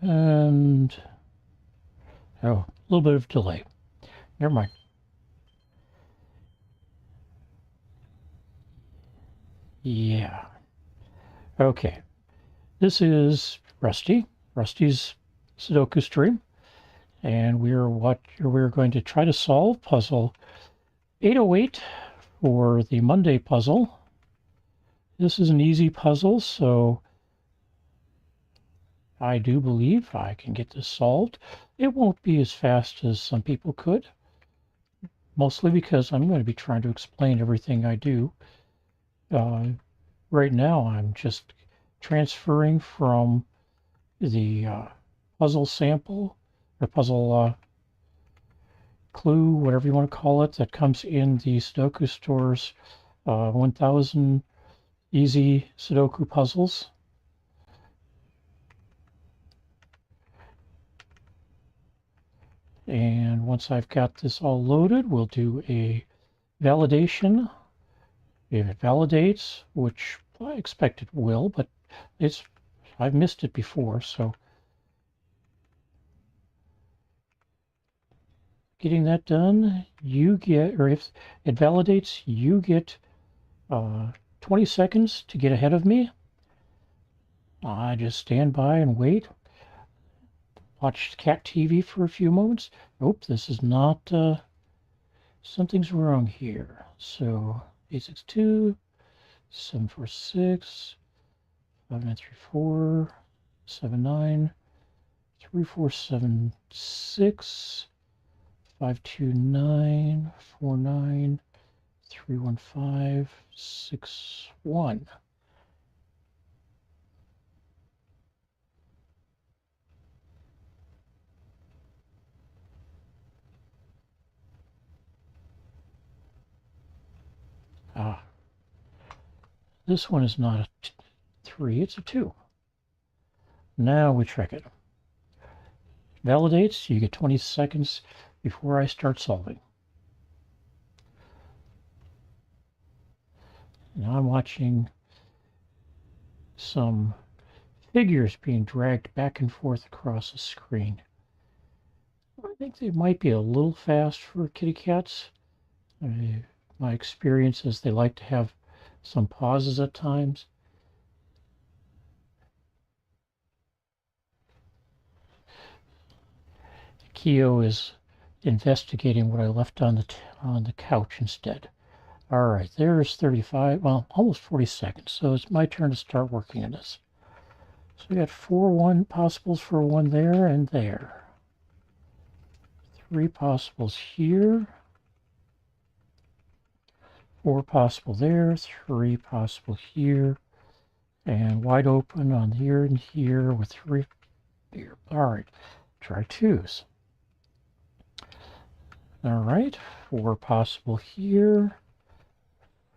And, oh, a little bit of delay. Never mind. Yeah. Okay. This is Rusty's Sudoku stream, and we're going to try to solve puzzle 808 for the Monday puzzle. This is an easy puzzle, so I do believe I can get this solved. It won't be as fast as some people could, mostly because I'm going to be trying to explain everything I do. Right now, I'm just transferring from the puzzle sample or puzzle clue, whatever you want to call it, that comes in the Sudoku Store's 1000 easy Sudoku puzzles. And once I've got this all loaded, we'll do a validation. If it validates, which I expect it will, but I've missed it before, so getting that done, you get, or if it validates, you get 20 seconds to get ahead of me. I just stand by and wait. Watch cat TV for a few moments. Nope, this is not, something's wrong here. So 862, 746, 5934, 79, 3476, 529, 49, 315, 61. Ah, this one is not a 3, it's a 2. Now we check it. Validates, you get 20 seconds before I start solving. Now I'm watching some figures being dragged back and forth across the screen. I think they might be a little fast for kitty cats. My experience is they like to have some pauses at times. Keo is investigating what I left on the couch instead. All right, there's 35, well, almost 40 seconds. So it's my turn to start working on this. So we got 4 possibles for 1 there and there. 3 possibles here. 4 possible there, 3 possible here, and wide open on here and here with 3 here. All right, try 2s. All right, 4 possible here,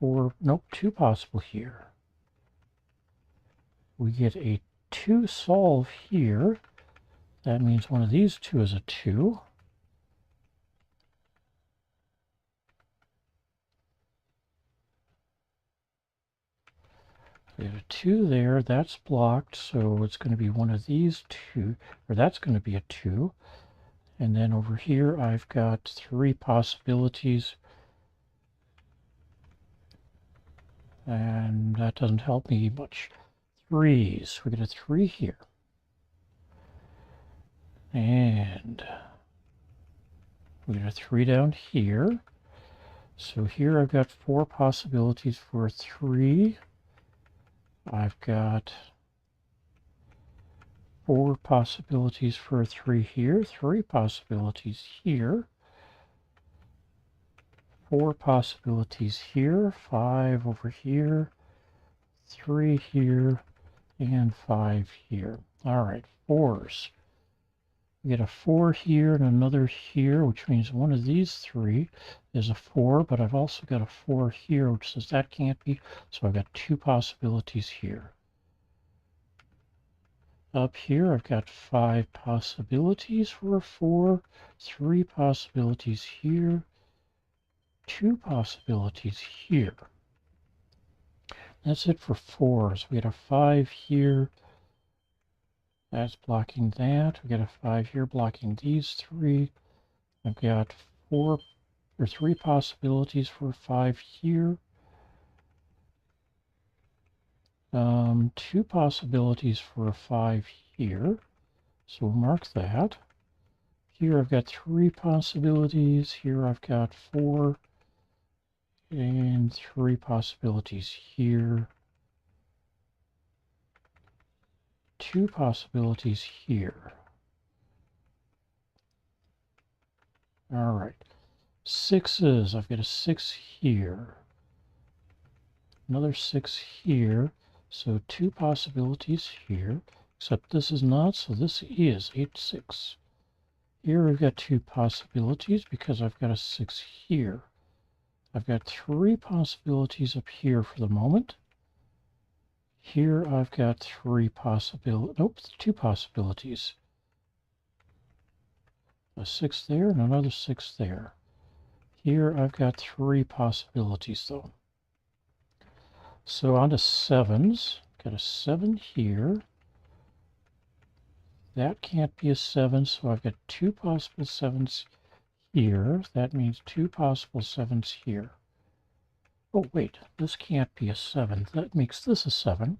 2 possible here. We get a 2 solve here. That means one of these 2 is a 2. We have a 2 there, that's blocked, so it's going to be one of these 2, or that's going to be a 2. And then over here, I've got 3 possibilities. And that doesn't help me much. 3s. We get a 3 here. And we get a 3 down here. So here I've got 4 possibilities for a 3. I've got 4 possibilities for a 3 here, 3 possibilities here, 4 possibilities here, 5 over here, 3 here, and 5 here. All right, 4s. We get a 4 here and another here, which means one of these 3 is a 4, but I've also got a 4 here, which says that can't be, so I've got 2 possibilities here. Up here, I've got 5 possibilities for a 4, 3 possibilities here, 2 possibilities here. That's it for 4s. We got a 5 here, That's blocking that. We got a 5 here blocking these 3. I've got 4 or 3 possibilities for 5 here. 2 possibilities for a 5 here. So we'll mark that. Here I've got 3 possibilities. Here I've got 4. And 3 possibilities here. 2 possibilities here. All right. 6s. I've got a 6 here. Another 6 here. So 2 possibilities here. Except this is not, so this is 8, 6. Here we've got 2 possibilities because I've got a 6 here. I've got 3 possibilities up here for the moment. Here I've got 3 possibilities, nope, 2 possibilities. A 6 there and another 6 there. Here I've got 3 possibilities though. So on to 7s. Got a 7 here. That can't be a 7, so I've got 2 possible 7s here. That means 2 possible 7s here. Oh, wait, this can't be a 7. That makes this a 7.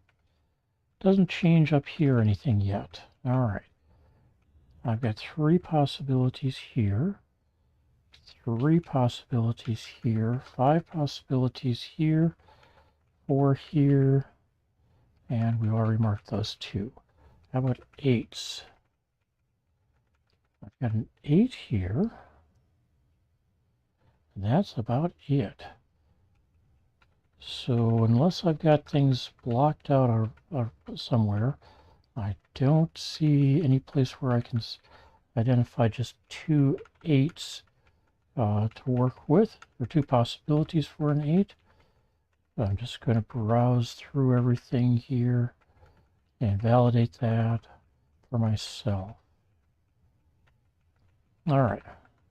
Doesn't change up here anything yet. All right. I've got 3 possibilities here. 3 possibilities here. 5 possibilities here. 4 here. And we already marked those 2. How about 8s? I've got an 8 here. That's about it. So unless I've got things blocked out or somewhere, I don't see any place where I can identify just 2 8s to work with, or 2 possibilities for an 8. I'm just going to browse through everything here and validate that for myself. All right,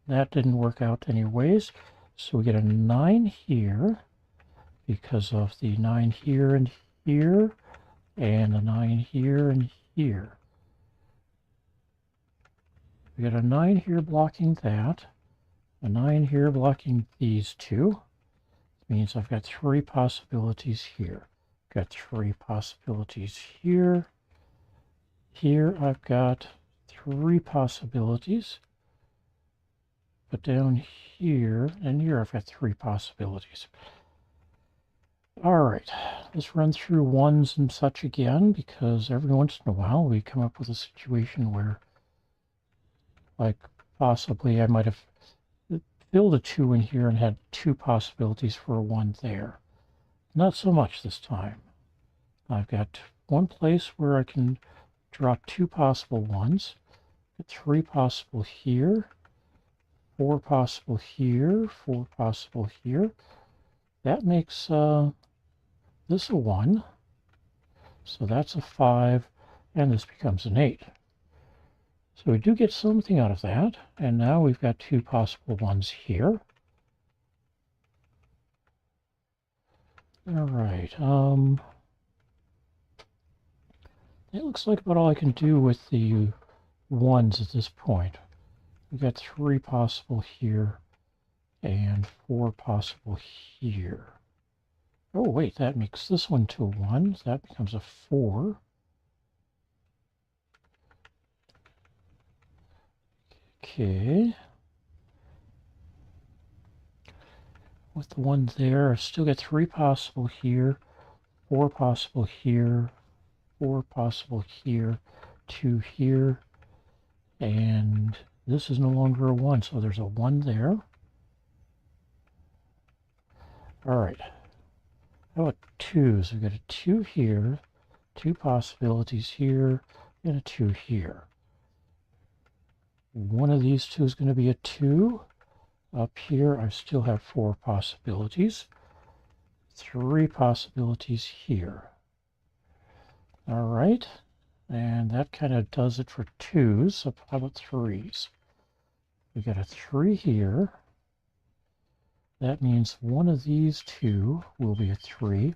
that didn't work out anyways. So we get a 9 here because of the 9 here and here, and a 9 here and here. We got a 9 here blocking that, a 9 here blocking these 2. It means I've got 3 possibilities here. Got 3 possibilities here. Here I've got 3 possibilities. But down here and here I've got 3 possibilities. All right, let's run through 1s and such again, because every once in a while we come up with a situation where, like, possibly I might have filled a 2 in here and had 2 possibilities for a 1 there. Not so much this time. I've got one place where I can drop 2 possible 1s, 3 possible here, 4 possible here, 4 possible here. That makes this a 1, so that's a 5, and this becomes an 8. So we do get something out of that, and now we've got 2 possible 1s here. All right, that looks like about all I can do with the 1s at this point. We've got 3 possible here and 4 possible here. Oh, wait, that makes this one to a 1. That becomes a 4. Okay. With the 1 there, I still got 3 possible here, 4 possible here, 4 possible here, 2 here, and this is no longer a 1, so there's a 1 there. All right. How about 2s? We've got a 2 here, 2 possibilities here, and a 2 here. One of these 2 is going to be a 2. Up here, I still have 4 possibilities. 3 possibilities here. All right, and that kind of does it for 2s. So how about 3s? We got a 3 here. That means one of these 2 will be a 3, which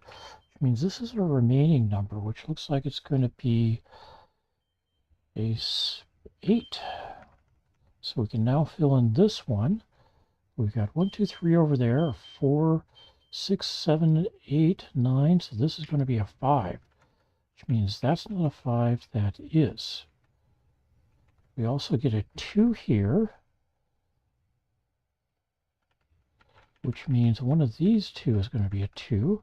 means this is a remaining number, which looks like it's going to be 8. So we can now fill in this one. We've got 1, 2, 3 over there, 4, 6, 7, 8, 9. So this is going to be a 5, which means that's not a 5, that is. We also get a 2 here, which means one of these two is going to be a 2.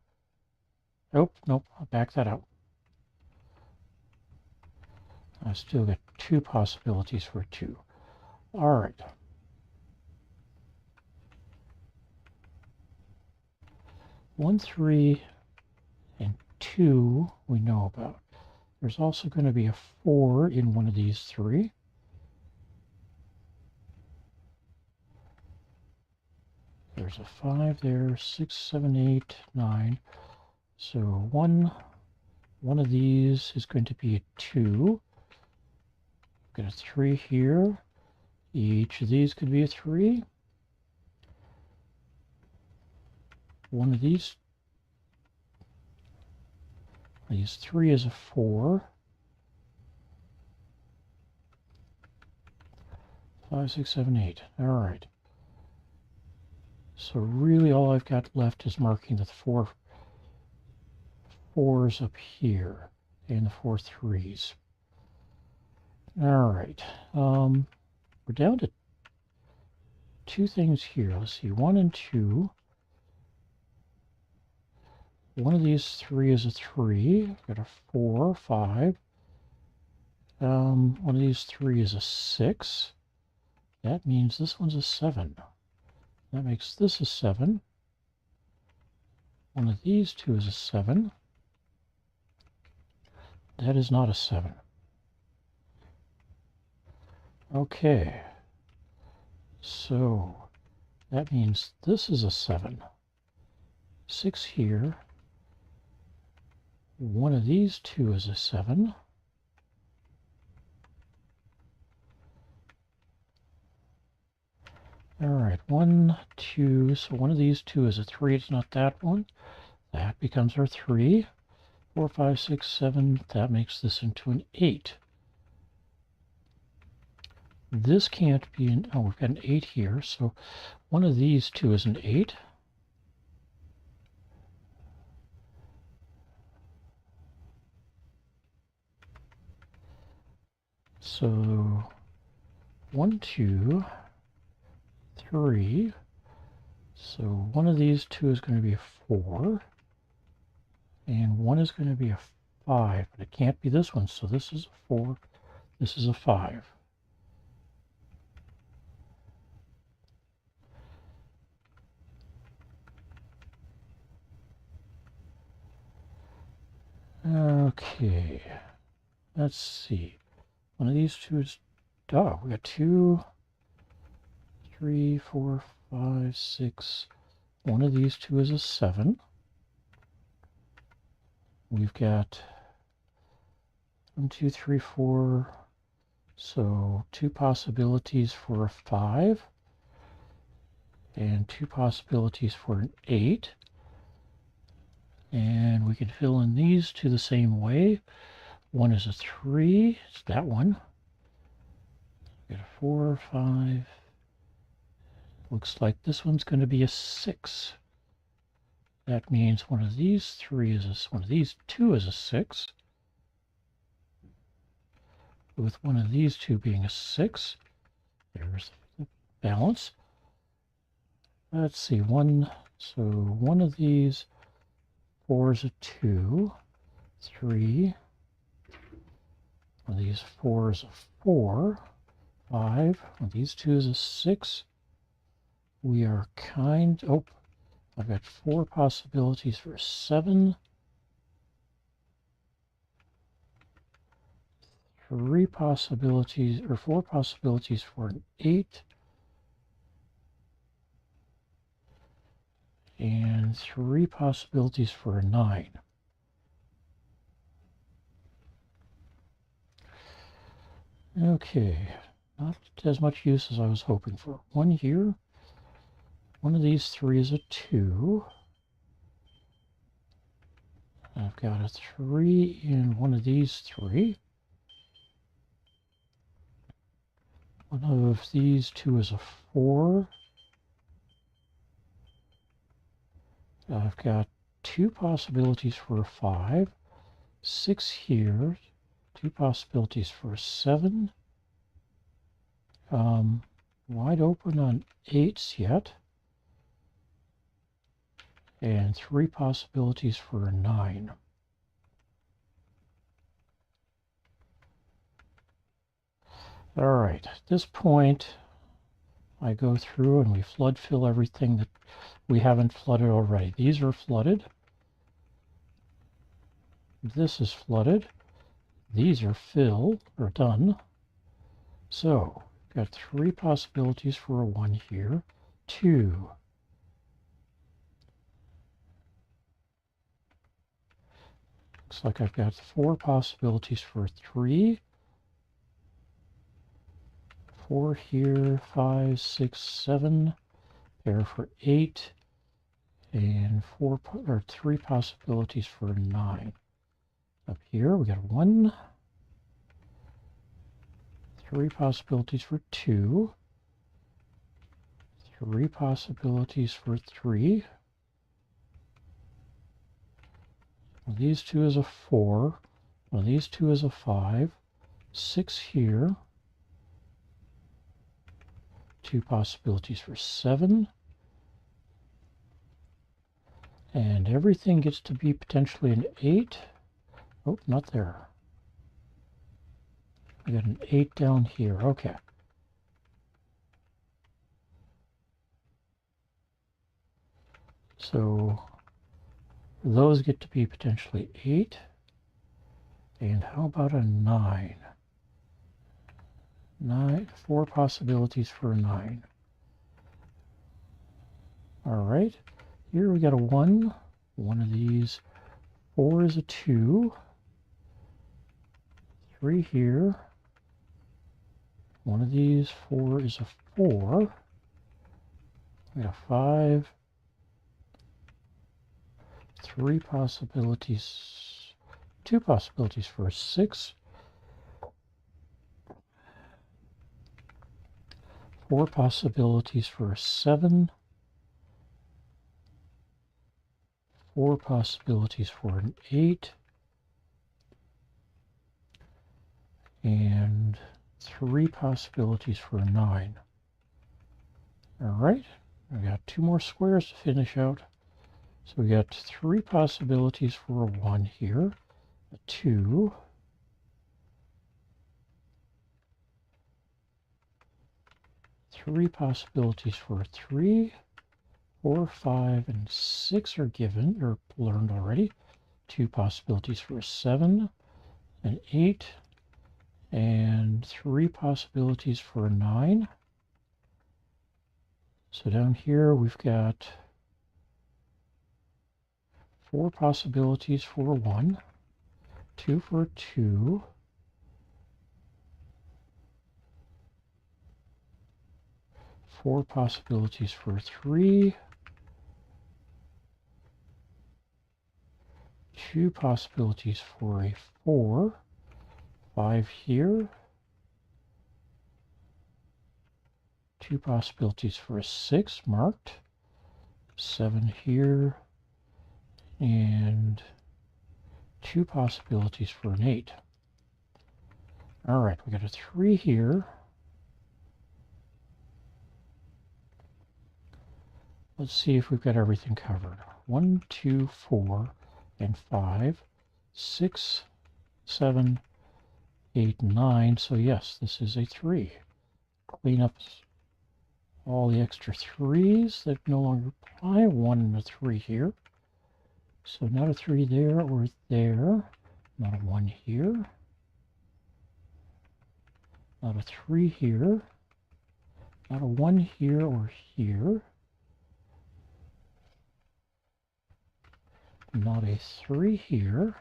Nope, I'll back that out. I still got 2 possibilities for a 2. All right. One, 3, and 2 we know about. There's also going to be a 4 in one of these 3. There's a 5 there, 6, 7, 8, 9. So one of these is going to be a 2. Got a 3 here. Each of these could be a 3. One of these 3 is a 4. 5, 6, 7, 8. All right. So really all I've got left is marking the 4 4s up here and the 4 3s. All right. We're down to 2 things here. Let's see, 1 and 2. One of these 3 is a 3. I've got a 4, 5. One of these 3 is a 6. That means this one's a 7. That makes this a 7. One of these 2 is a 7. That is not a 7. Okay. So that means this is a 7. 6 here. One of these 2 is a 7. All right, 1, 2, so one of these 2 is a 3, it's not that one. That becomes our 3. 4, 5, 6, 7, that makes this into an 8. This can't be an, oh, we've got an 8 here, so one of these 2 is an 8. So 1, 2, 3. So one of these 2 is going to be a 4. And one is going to be a 5, but it can't be this one. So this is a 4, this is a 5. Okay, let's see. One of these 2 is, oh, we got 2, 3, 4, 5, 6. One of these 2 is a 7. We've got 1, 2, 3, 4. So 2 possibilities for a 5. And 2 possibilities for an 8. And we can fill in these 2 the same way. One is a 3. It's that one. We got a 4, 5. Looks like this one's going to be a 6. That means one of these 3 is a, one of these 2 is a 6. With one of these 2 being a 6. There's the balance. Let's see, so one of these 4 is a 2, 3. One of these 4 is a 4, 5. One of these 2 is a 6. We are I've got 4 possibilities for a 7. 3 possibilities, or 4 possibilities for an 8. And 3 possibilities for a 9. Okay, not as much use as I was hoping for. 1 here. One of these 3 is a 2. I've got a 3 in one of these 3. One of these two is a 4. I've got 2 possibilities for a 5. 6 here. 2 possibilities for a 7. Wide open on 8s yet. And 3 possibilities for a 9. All right, at this point, I go through and we flood fill everything that we haven't flooded already. These are flooded. This is flooded. These are filled or done. So, got 3 possibilities for a 1 here. 2. Looks like I've got 4 possibilities for 3. 4 here, 5, 6, 7. There for 8. And 3 possibilities for 9. Up here we got 1. 3 possibilities for 2. 3 possibilities for 3. One of these two is a 4. One of these two is a 5. 6 here. 2 possibilities for 7. And everything gets to be potentially an 8. Oh, not there. We got an 8 down here. Okay. So those get to be potentially 8. And how about a 9? 4 possibilities for a 9. All right. Here we got a 1. One of these. 4 is a 2. 3 here. One of these. 4 is a 4. We got a 5. 3 possibilities. 2 possibilities for a 6. 4 possibilities for a 7. 4 possibilities for an 8. And 3 possibilities for a 9. All right, we got 2 more squares to finish out. So we got 3 possibilities for a 1 here, a 2, 3 possibilities for a 3, 4, 5, and 6 are given or learned already. 2 possibilities for a 7, an 8, and 3 possibilities for a 9. So down here we've got 4 possibilities for a 1, 2 for a 2, 4 possibilities for a 3, 2 possibilities for a 4, 5 here, 2 possibilities for a 6 marked, 7 here, and 2 possibilities for an 8. All right, we got a 3 here. Let's see if we've got everything covered. 1, 2, 4, and 5, 6, 7, 8, 9. So yes, this is a 3. Clean up all the extra 3s that no longer apply. 1 and a 3 here. So not a 3 there or there. Not a 1 here. Not a 3 here. Not a 1 here or here. Not a 3 here.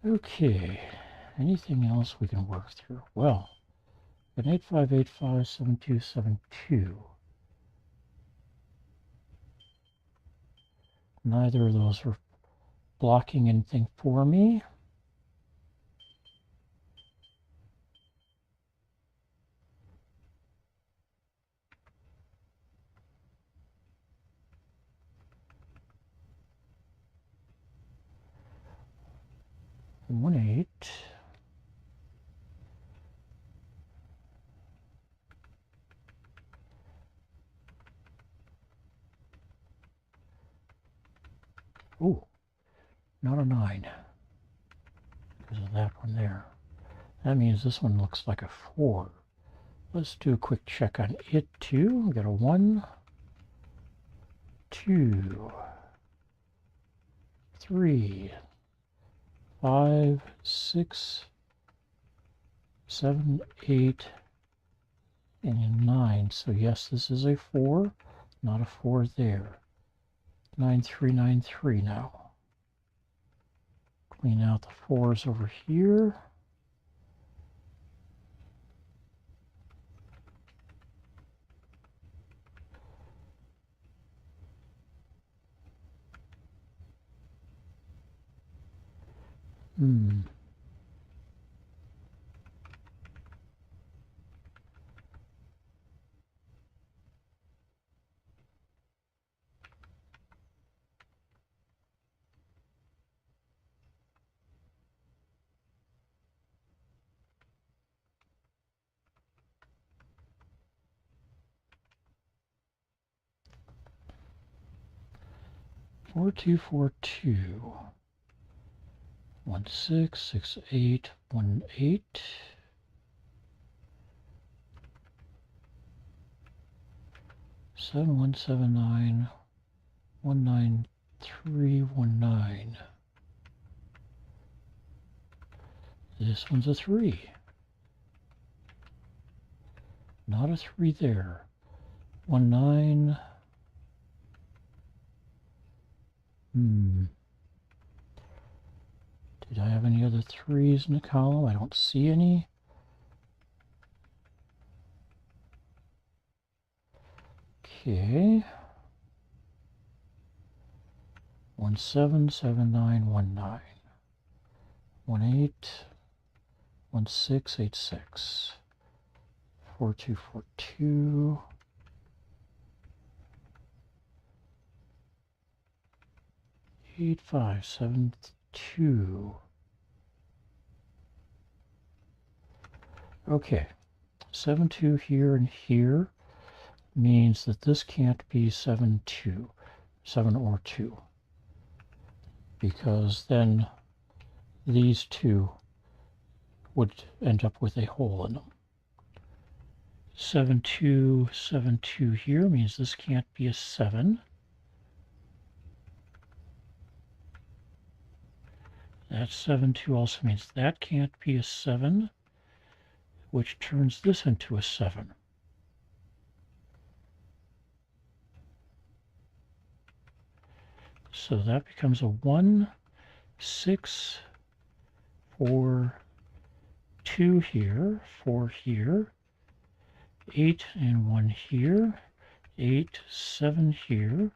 Okay, anything else we can work through? Well, an 85857272. Neither of those are blocking anything for me. And 1, 8. Ooh, not a 9 because of that one there. That means this one looks like a 4. Let's do a quick check on it too. We got a 1, 2, 3, 5, 6, 7, 8, and 9. So yes, this is a 4, not a 4 there. 9, 3, 9, 3 now. Clean out the 4s over here. Hmm. Four, 2, 4, 2. 1, 6, 6, 8, 1, 8. 7, 1, 7, 9, 1, 9, 3, 1, 9. This one's a 3. Not a 3 there. 1, 9. Did I have any other 3s in the column? I don't see any. Okay. 1, 7, 7, 9, 1, 9. 1, 8, 1, 6, 8, 6. 4, 2, 4, 2. 8, 5, 7, 2. Okay, 7, 2 here and here means that this can't be 7, 2, 7 or 2, because then these two would end up with a hole in them. 7, 2, 7, 2 here means this can't be a 7. That 7, 2 also means that can't be a 7, which turns this into a 7. So that becomes a 1, 6, 4, 2 here, 4 here, 8 and 1 here, 8, 7 here.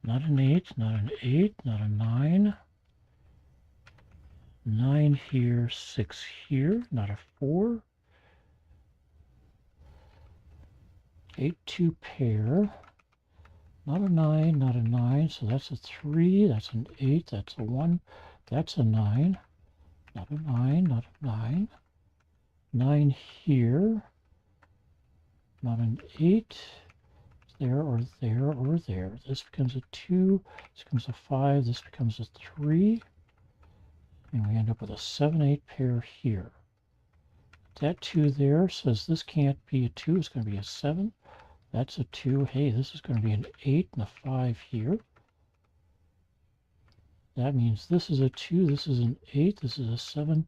Not an 8, not an 8, not a 9. 9 here, 6 here, not a 4. 8, 2 pair. Not a 9, not a 9, so that's a 3, that's an 8, that's a 1, that's a 9. Not a 9, not a 9. 9 here. Not an 8. There or there or there. This becomes a 2, this becomes a 5, this becomes a 3. And we end up with a 7, 8 pair here. That 2 there says this can't be a 2, it's going to be a 7. That's a 2. Hey, this is going to be an 8 and a 5 here. That means this is a 2, this is an 8, this is a 7,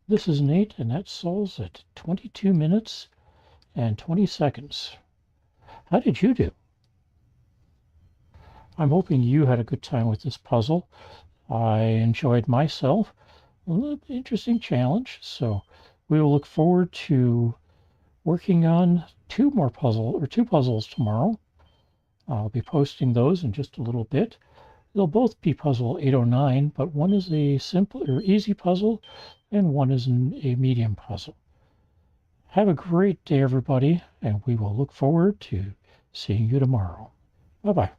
this is an 8, and that solves it. 22 minutes and 20 seconds. How did you do? I'm hoping you had a good time with this puzzle. I enjoyed myself. A little interesting challenge. So we will look forward to working on two puzzles tomorrow. I'll be posting those in just a little bit. They'll both be puzzle 809, but one is a simple or easy puzzle and one is a medium puzzle. Have a great day, everybody, and we will look forward to seeing you tomorrow. Bye-bye.